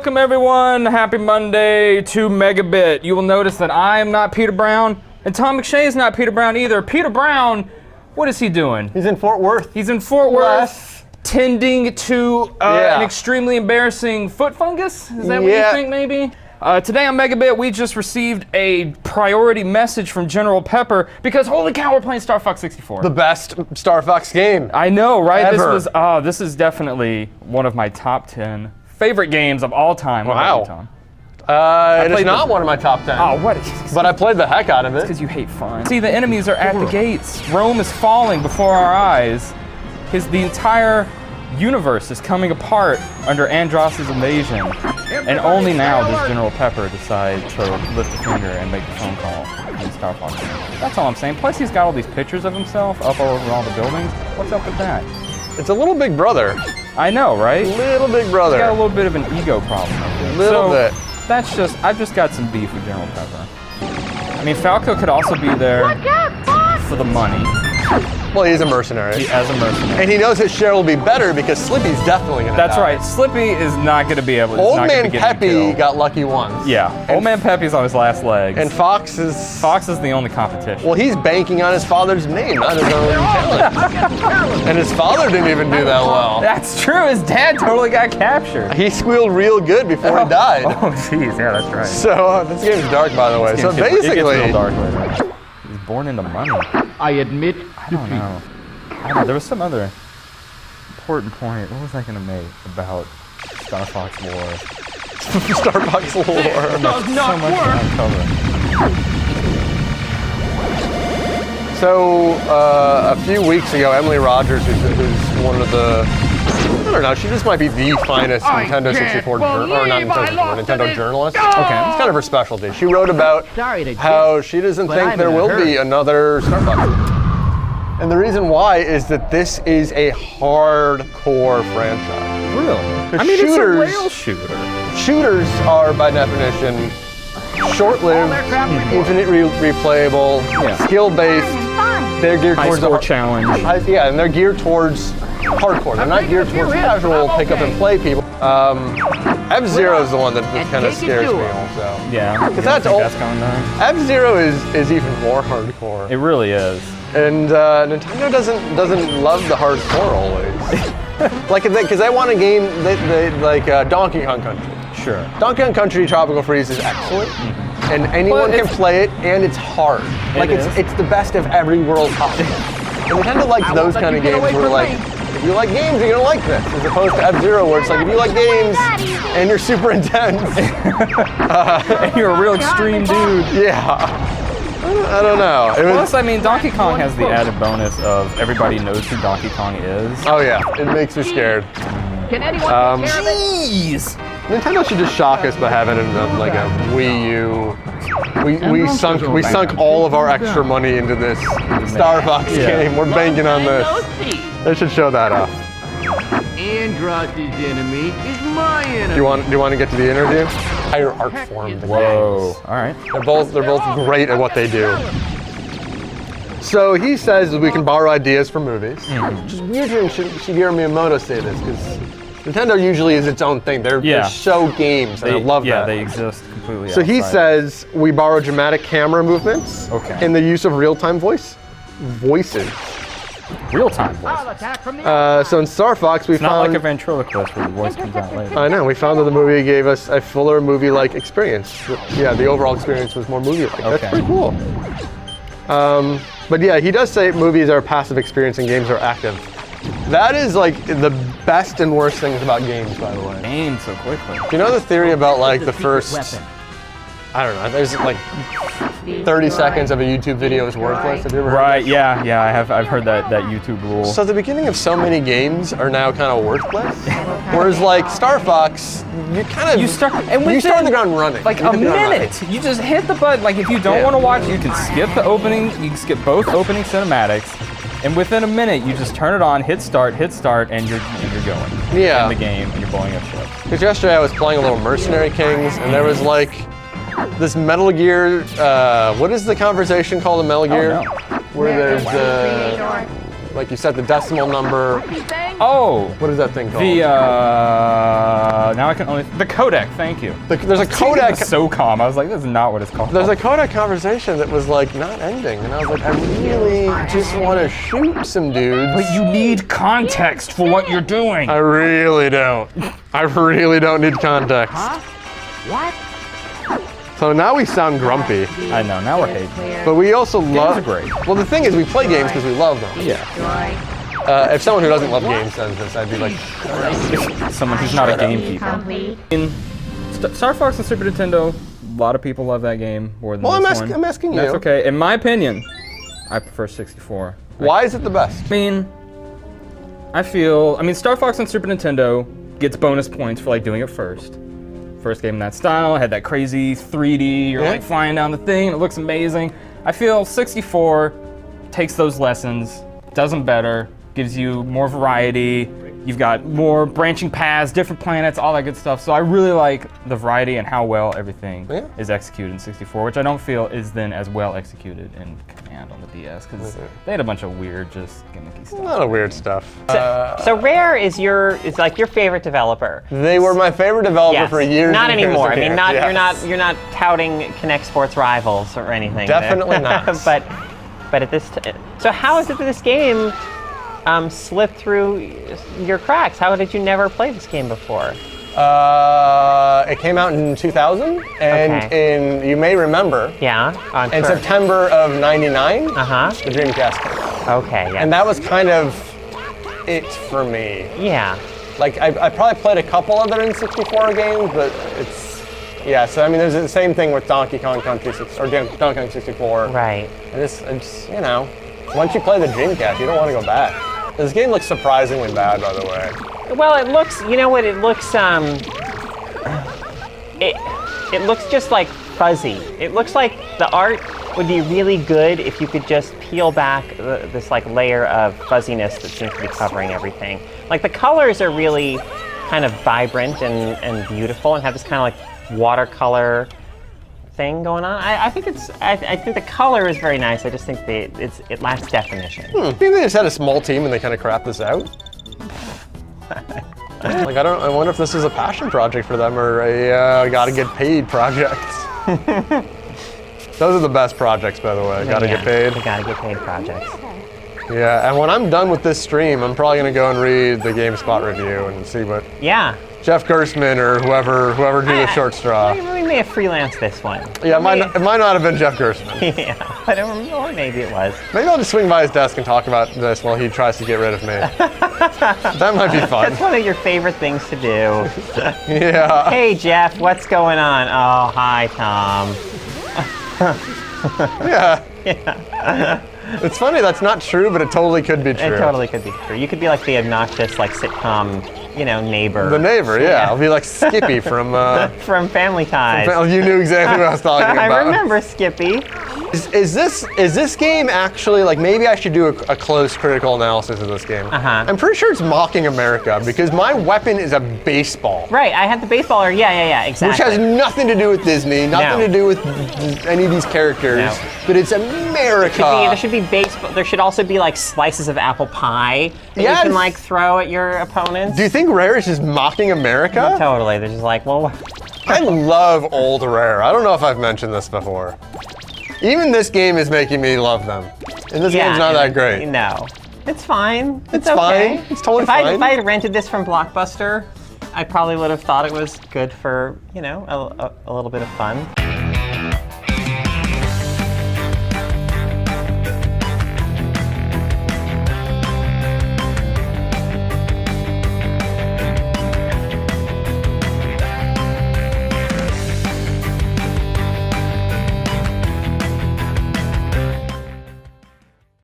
Welcome everyone, happy Monday to Megabit. You will notice that I am not Peter Brown, and Tom McShay is not Peter Brown either. Peter Brown, what is he doing? He's in Fort Worth. He's in Fort Worth, tending to an extremely embarrassing foot fungus? Is that what you think, maybe? Today on Megabit, we just received a priority message from General Pepper because holy cow, we're playing Star Fox 64. The best Star Fox game. I know, right? Ever. This is definitely one of my top 10 favorite games of all time. Wow. What about you, Tom? It is not one of my top 10. Oh, what? But I played the heck out of it. Because you hate fun. See, the enemies are at the gates. Rome is falling before our eyes. The entire universe is coming apart under Andross's invasion. And only now does General Pepper decide to lift a finger and make the phone call in Star Fox. That's all I'm saying. Plus, he's got all these pictures of himself up all over all the buildings. What's up with that? It's a little big brother. I know, right? Little big brother. He's got a little bit of an ego problem. Little bit. That's just, I've just got some beef with General Pepper. I mean, Falco could also be there for the money. Well, he's a mercenary. As a mercenary. And he knows his share will be better because Slippy's definitely going to die. That's right. Slippy is not going to be able to. Old Man Peppy got lucky once. Yeah. Old Man Peppy's on his last legs. And Fox is the only competition. Well, he's banking on his father's name, not his own talent. And his father didn't even do that well. That's true. His dad totally got captured. He squealed real good before he died. Oh, jeez. Yeah, that's right. So, this game's dark, by the way. So basically, it gets real dark later. He's born into money. I admit I don't know. There was some other important point. What was I going to make about Star Fox lore? Star Fox lore. does not work. So, a few weeks ago, Emily Rogers, who's one of the, I don't know, she just might be the finest Nintendo 64, or not Nintendo 64, Nintendo journalist. Okay. It's kind of her specialty. She wrote about how she doesn't think there will be another Star Fox. And the reason why is that this is a hardcore franchise. Really? I mean, it's a rail shooter. Shooters are, by definition, short-lived, infinite replayable, skill-based. They're geared towards high score challenge. And they're geared towards hardcore. They're not geared towards casual pick-up-and-play people. F-Zero is the one that kind of scares me also. Yeah. Because that's old. F-Zero is even more hardcore. It really is. And Nintendo doesn't love the hardcore always. Because they want a game like Donkey Kong Country. Sure. Donkey Kong Country Tropical Freeze is excellent, and anyone can play it, and it's hard. It's the best of every world possible. And Nintendo likes those kind of games where like, if you like games, you're gonna like this, as opposed to F-Zero, where it's like, if you like games and you're super intense, and you're a real extreme dude. Yeah. I don't know. Plus, I mean, Donkey Kong has the added bonus of everybody knows who Donkey Kong is. Oh yeah, it makes me scared. Can anyone take care of it? Jeez! Nintendo should just shock us by having like a Wii U. We sunk all of our extra money into this Star Fox game. We're banking on this. They should show that off. Andross's enemy is my enemy. Do you want to get to the interview? Higher art form. Whoa! All right. They're both great at what they do. So he says we can borrow ideas from movies. Which is weird hearing Shigeru Miyamoto say this because Nintendo usually is its own thing. They show games, and I love that. Yeah, they exist completely. So he says we borrow dramatic camera movements and the use of real-time voices. Real-time voices. So in Star Fox, we found... not like a ventriloquist where the voice comes out later. I know. We found that the movie gave us a fuller movie-like experience. Yeah, the overall experience was more movie-like. That's pretty cool. But yeah, he does say movies are a passive experience and games are active. That is like the best and worst things about games, by the way. Games so quickly. Do you know the theory about like the first... I don't know. There's like 30 seconds of a YouTube video is worthless. Have you ever heard that? Yeah. I've heard that YouTube rule. So the beginning of so many games are now kind of worthless. Whereas like Star Fox, you start on the ground running. Like a minute. You just hit the button. Like if you don't want to watch, you can skip the opening. You can skip both opening cinematics. And within a minute, you just turn it on, hit start, and you're going. Yeah. In the game, and you're blowing up ships. Because yesterday I was playing a little Mercenary Kings, and there was like this Metal Gear. What is the conversation called in Metal Gear? Oh, no. Where there's like you set the decimal number, Oh! What is that thing called? The, now I can only, the codec, thank you. There's a codec. SOCOM, I was like, this is not what it's called. There's a codec conversation that was like not ending, and I was like, I really just want to shoot some dudes. But you need context for what you're doing. I really don't. I really don't need context. Huh? What? So now we sound grumpy, I know, now we're hating. but we also love. are great. Well, the thing is, we play games because we love them. Yeah. If someone who doesn't love games says this, I'd be like, Someone who's not a gamekeeper. In Star Fox and Super Nintendo, a lot of people love that game more than well, this one. I'm asking you. That's okay. In my opinion, I prefer 64. Why is it the best? I mean, Star Fox on Super Nintendo gets bonus points for like doing it first. First game in that style, had that crazy 3D, you're like flying down the thing, it looks amazing. I feel 64 takes those lessons, does them better, gives you more variety, you've got more branching paths, different planets, all that good stuff. So I really like the variety and how well everything is executed in 64, which I don't feel is then as well executed in Command on the DS, because they had a bunch of weird, just gimmicky stuff. A lot of weird stuff. So Rare is like your favorite developer. They were my favorite developer for years. Not and years anymore. I and mean, years. you're not touting Kinect Sports rivals or anything. Definitely not. but at this, so how is it that this game slipped through your cracks? How did you never play this game before? It came out in 2000, and you may remember. In September of '99, the Dreamcast came out. Okay. Yeah. And that was kind of it for me. Yeah. Like I probably played a couple other N64 games, but it's So I mean, there's the same thing with Donkey Kong Country or Donkey Kong 64. Right. It's once you play the Dreamcast, you don't want to go back. This game looks surprisingly bad, by the way. Well, it looks. You know what? It looks. It looks just like fuzzy. It looks like the art would be really good if you could just peel back this like layer of fuzziness that seems to be covering everything. Like the colors are really kind of vibrant and beautiful and have this kind of like watercolor thing going on. I think the color is very nice. I just think it lacks definition. I think they just had a small team and they kind of crapped this out. Like I wonder if this is a passion project for them or a gotta get paid project. Those are the best projects, by the way. Gotta get paid. The gotta get paid projects. Yeah, and when I'm done with this stream, I'm probably gonna go and read the GameSpot review and see what Jeff Gerstmann or whoever drew the short straw. We may have freelanced this one. Yeah, it might not have been Jeff Gerstmann. Yeah, I don't remember, or maybe it was. Maybe I'll just swing by his desk and talk about this while he tries to get rid of me. That might be fun. That's one of your favorite things to do. Yeah. Hey Jeff, what's going on? Oh, hi Tom. Yeah. It's funny, that's not true, but it totally could be true. It totally could be true. You could be like the obnoxious, like sitcom, neighbor. The neighbor, yeah. I'll be like Skippy from from Family Ties. You knew exactly what I was talking about. I remember Skippy. Is this game actually, like, maybe I should do a close critical analysis of this game. I'm pretty sure it's mocking America because my weapon is a baseball. Right, I had the baseball, yeah, exactly. Which has nothing to do with Disney, nothing to do with any of these characters, but it's America. There should be baseball. There should also be like slices of apple pie that you can like throw at your opponents. Do you think Rare is just mocking America? Totally, they're just like, well. I love old Rare. I don't know if I've mentioned this before. Even this game is making me love them. And this game's not that great. No. It's fine. It's okay. fine. It's totally fine. If I had rented this from Blockbuster, I probably would have thought it was good for, a little bit of fun.